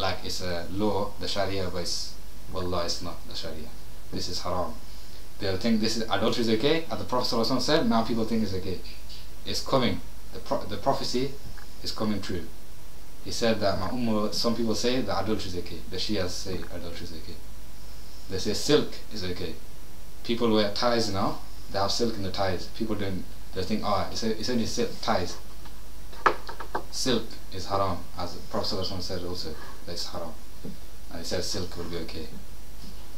like it's a law, the Sharia, but it's, wallah, it's not the Sharia. This is haram. They'll think this is adultery is okay, as the Prophet ﷺ said. Now people think it's okay. It's coming. The prophecy is coming true. He said that some people say that adultery is okay. The Shias say adultery is okay. They say silk is okay. People wear ties now. They have silk in the ties. People don't. They think, oh, it's only silk ties. Silk is haram, as the Prophet ﷺ said also that it's haram. And he said silk will be okay.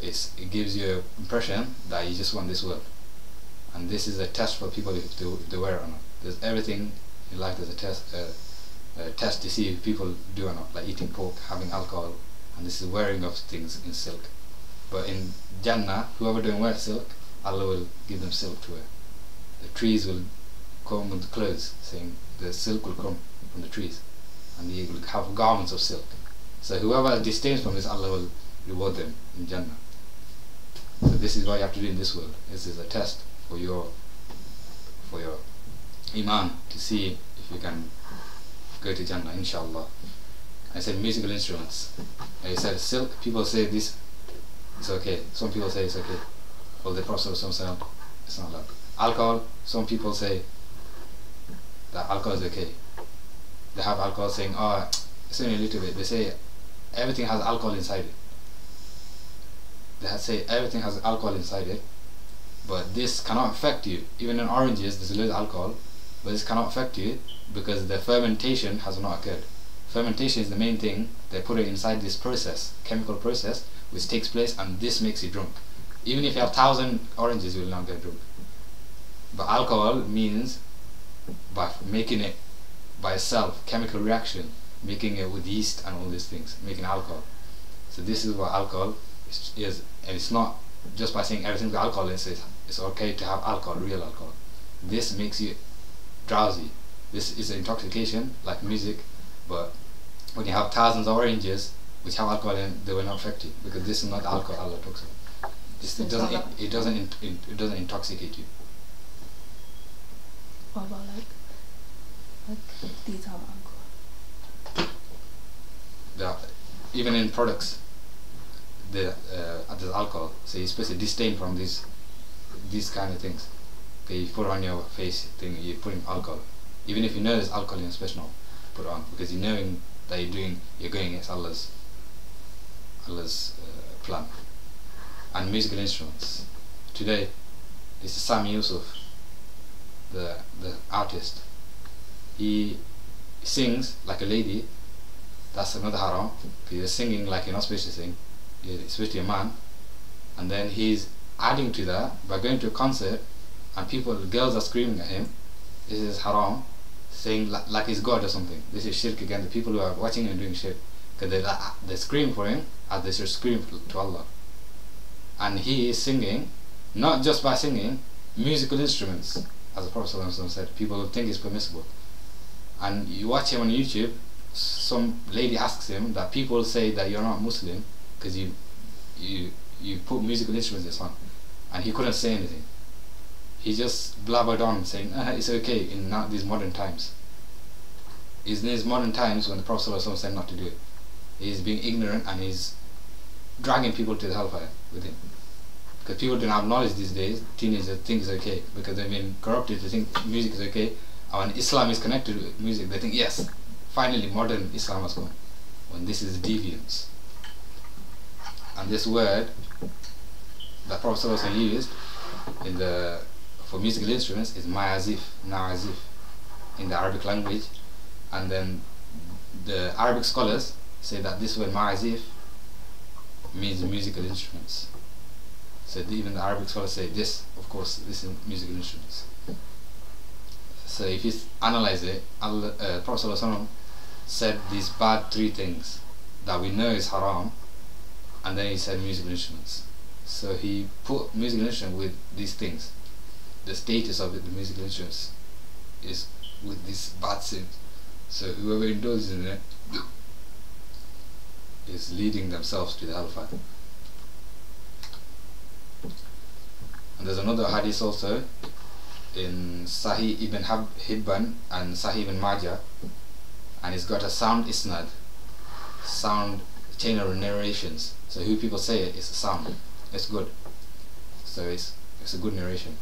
It gives you an impression that you just want this world. And this is a test for people if they wear it or not. There's everything in life. There's a test to see if people do or not, like eating pork, having alcohol, and this is wearing of things in silk. But in Jannah, whoever don't wear silk, Allah will give them silk to wear. The trees will come with the clothes, saying the silk will come from the trees, and they will have garments of silk. So whoever disdains from this, Allah will reward them in Jannah. So this is what you have to do in this world. This is a test for your iman, to see if you can go to Jannah, inshallah. I said musical instruments. I said silk. People say this is okay. Some people say it's okay. Well, the Prophet said it's not allowed. Alcohol. Some people say that alcohol is okay. They have alcohol, saying, oh, it's only a little bit. They say everything has alcohol inside it. They say everything has alcohol inside it, but this cannot affect you. Even in oranges, there's a little alcohol, but this cannot affect you because the fermentation has not occurred. Fermentation is the main thing. They put it inside this process, chemical process, which takes place, and this makes you drunk. Even if you have 1,000 oranges, you will not get drunk. But alcohol means by making it by itself, chemical reaction, making it with yeast and all these things, making alcohol. So this is what alcohol is, and it's not just by saying everything with alcohol. It's okay to have alcohol, real alcohol. This makes you drowsy. This is an intoxication, like music, but when you have thousands of oranges which have alcohol in, they will not affect you, because this is not alcohol Allah talks about. It doesn't intoxicate you. What about like these have alcohol? Even in products, there's alcohol. So you're supposed to disdain from these kind of things. Okay, you put on your face thing, you're putting alcohol. Even if you know there's alcohol in, especially not put on, because you're knowing that you're going against Allah's plan. And musical instruments. Today, this is Sami Yusuf, the artist. He sings like a lady. That's another haram. He's singing like you're not supposed to sing. You're supposed to be a man. And then he's adding to that by going to a concert, and girls are screaming at him. This is haram. Saying like he's God or something. This is shirk again. The people who are watching him doing shirk, because they scream for him as they should scream to Allah. And he is singing, not just by singing, musical instruments, as the Prophet ﷺ said. People will think it's permissible. And you watch him on YouTube, some lady asks him that people say that you're not Muslim because you put musical instruments in song, and he couldn't say anything. He just blabbered on saying, it's okay in these modern times. It's in these modern times when the Prophet ﷺ said not to do it. He's being ignorant, and he's dragging people to the hellfire with him. Because people don't have knowledge these days. Teenagers think it's okay because they've been corrupted to think music is okay. And when Islam is connected with music, they think, yes, finally modern Islam has come. When this is deviance. And this word that Prophet ﷺ used for musical instruments is ma'azif, na'azif, in the Arabic language. And then the Arabic scholars say that this word ma'azif means musical instruments. So even the Arabic scholars say this, of course, this is musical instruments. So if you analyze it, Prophet ﷺ said these bad 3 things that we know is haram, and then he said musical instruments. So he put musical instruments with these things. The status of the musical instruments is with these bad sins. So whoever indulges in it is leading themselves to the hellfire. And there's another hadith also in Sahih ibn Hibban and Sahih ibn Majah, and it's got a sound isnad. sound chain of narrations. So who people say it is a sound. It's good. So it's a good narration.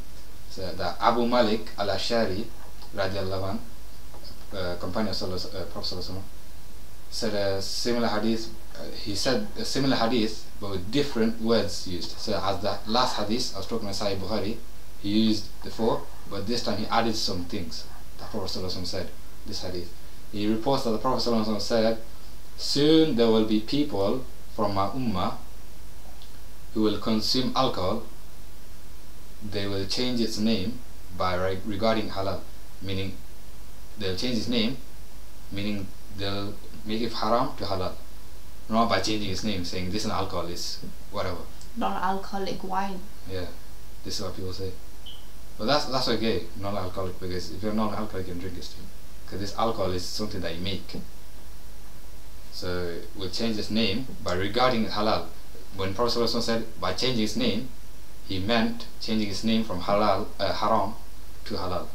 So the Abu Malik al-Ashari radiallahu anh, companion of Prophet said a similar hadith. He said a similar hadith but with different words used. So as the last hadith I was talking about Sahih Bukhari, he used the 4, but this time he added some things that Prophet said. This hadith, he reports that the Prophet said, soon there will be people from my ummah who will consume alcohol. They will change its name by regarding halal, meaning they'll change its name, meaning they'll make it haram to halal, not by changing its name, saying this is an alcohol, is whatever. Non-alcoholic wine. Yeah, this is what people say. But that's okay, non-alcoholic, because if you're non-alcoholic you can drink it still, because this alcohol is something that you make. So we'll change its name by regarding it halal. When Prophet said by changing its name, he meant changing its name from haram to halal.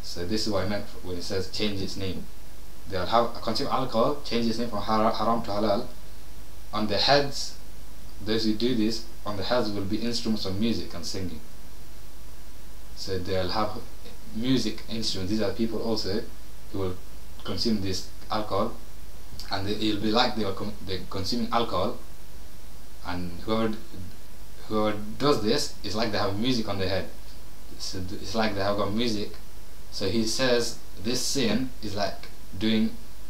So this is what I meant when it says change its name. They'll have consume alcohol, change its name from haram to halal. On the heads, those who do this, on the heads will be instruments of music and singing. So they'll have music instruments. These are people also who will consume this alcohol, and it'll be like they're consuming alcohol, and whoever does this is like they have music on their head. So it's like they have got music. So he says this sin is like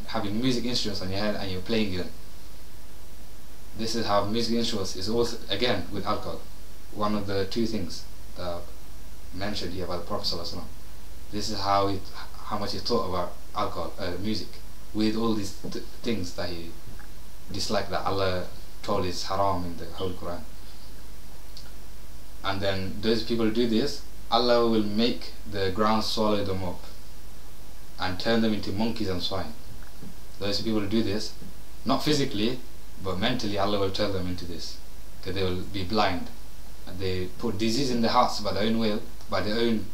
having music instruments on your head and you're playing them. This is how music instruments is also again with alcohol. One of the 2 things that mentioned here by the Prophet ﷺ. This is how much he thought about alcohol, music, with all these things that he disliked, that Allah told is haram in the Holy Qur'an. And then those people who do this, Allah will make the ground swallow them up and turn them into monkeys and swine. Those people who do this, not physically but mentally, Allah will turn them into this, because they will be blind, and they put disease in their hearts by their own will, by their own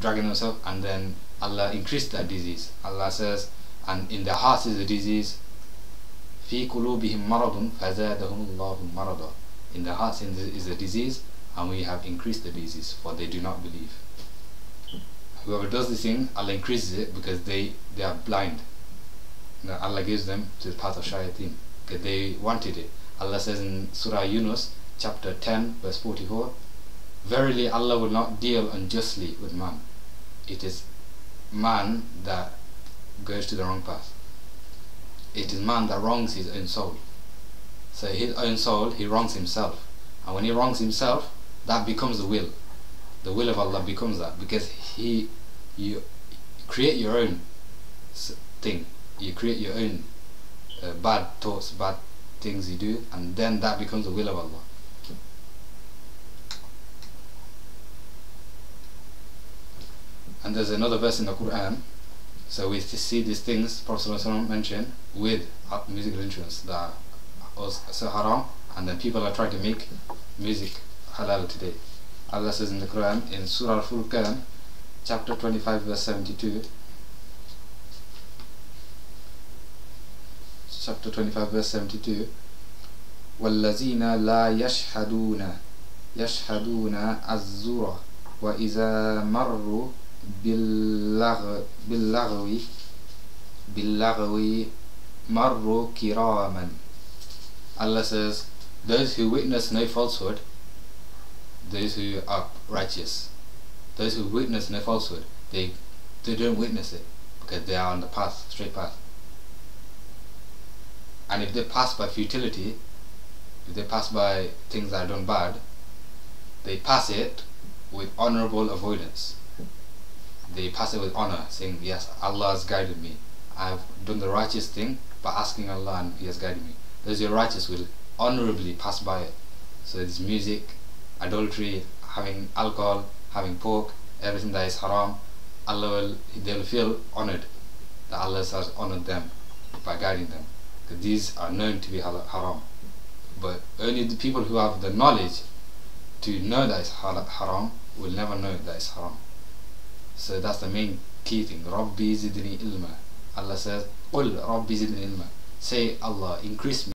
dragging themselves, and then Allah increased that disease. Allah says, and in their hearts is a disease. في قلوبهم مرض فزادهم الله مرضا. In their hearts is a disease, and we have increased the disease, for they do not believe. Whoever does this thing, Allah increases it because they are blind. Now Allah gives them to the path of shayateen because they wanted it. Allah says in Surah Yunus chapter 10 verse 44, verily Allah will not deal unjustly with man. It is man that goes to the wrong path. It is man that wrongs his own soul. So his own soul, he wrongs himself, and when he wrongs himself, that becomes the will. The will of Allah becomes that, because you create your own thing. You create your own bad thoughts, bad things you do, and then that becomes the will of Allah. And there's another verse in the Qur'an. So we see these things Prophet ﷺ mentioned with musical instruments that are also haram, and then people are trying to make music halal today. Allah says in the Quran in Surah Luqman chapter 25 verse 72, chapter 25 verse 72, وَالَّذِينَ لَا يَشْهَدُونَ الزُّورَ وَإِذَا مَرُّوا بِاللَّغْوِ مَرُّوا كِرَامًا. Allah says, those who witness no falsehood, those who are righteous, those who witness no falsehood, they don't witness it because they are on the path, straight path. And if they pass by futility, if they pass by things that are done bad, they pass it with honorable avoidance. They pass it with honor, saying, yes, Allah has guided me. I have done the righteous thing by asking Allah and He has guided me. Those who are righteous will honorably pass by it. So it's music, adultery, having alcohol, having pork, everything that is haram. They'll feel honored that Allah has honored them by guiding them, because these are known to be haram. But only the people who have the knowledge to know that it's haram will never know that it's haram. So that's the main key thing. Rabbi zidni ilma. Allah says, قُلْ رَبِّ زِدْنِي عِلْمًا. Say, Allah, increase me